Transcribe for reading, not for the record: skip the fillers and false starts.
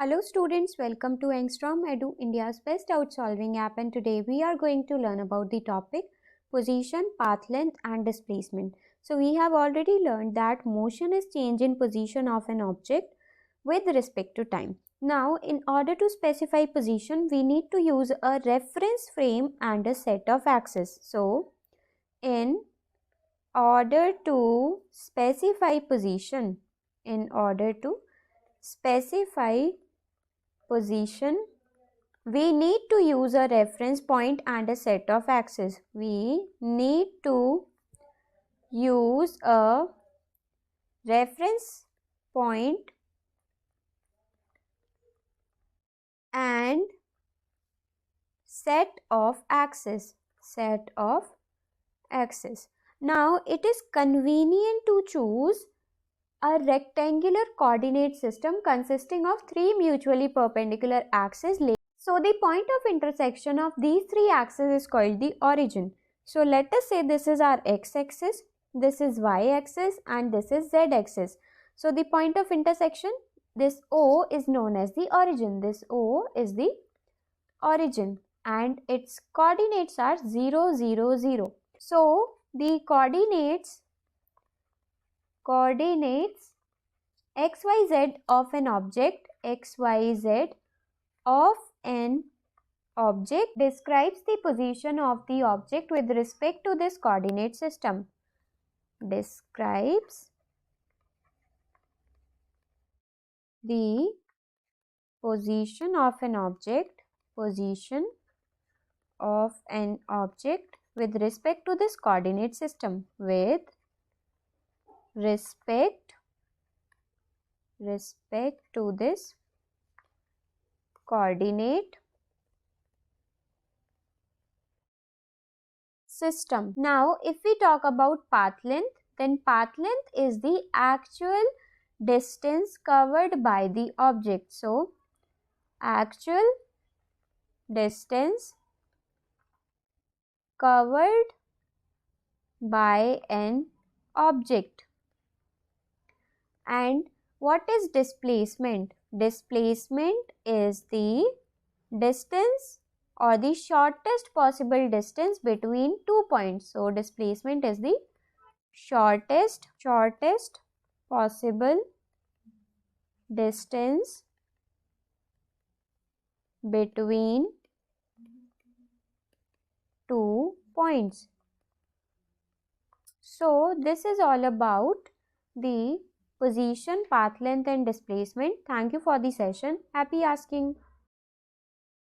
Hello students, welcome to Angstrom Edu, India's best out solving app, and today we are going to learn about the topic position, path length and displacement. So we have already learned that motion is change in position of an object with respect to time. Now in order to specify position, we need to use a reference frame and a set of axes. So in order to specify position, we need to use a reference point and a set of axes. We need to use a reference point and set of axes. Now it is convenient to choose a rectangular coordinate system consisting of three mutually perpendicular axes. So the point of intersection of these three axes is called the origin. So let us say this is our x-axis, this is y-axis and this is z-axis. So the point of intersection, this O is known as the origin. This O is the origin and its coordinates are 0, 0, 0. So the coordinates xyz of an object, describes the position of the object with respect to this coordinate system. Describes the position of an object with respect to this coordinate system. With respect to this coordinate system. Now if we talk about path length, then path length is the actual distance covered by the object. So actual distance covered by an object. And what is displacement? Displacement is the distance or the shortest possible distance between 2 points. So displacement is the shortest possible distance between 2 points. So this is all about the position, path length and displacement. Thank you for the session. Happy asking.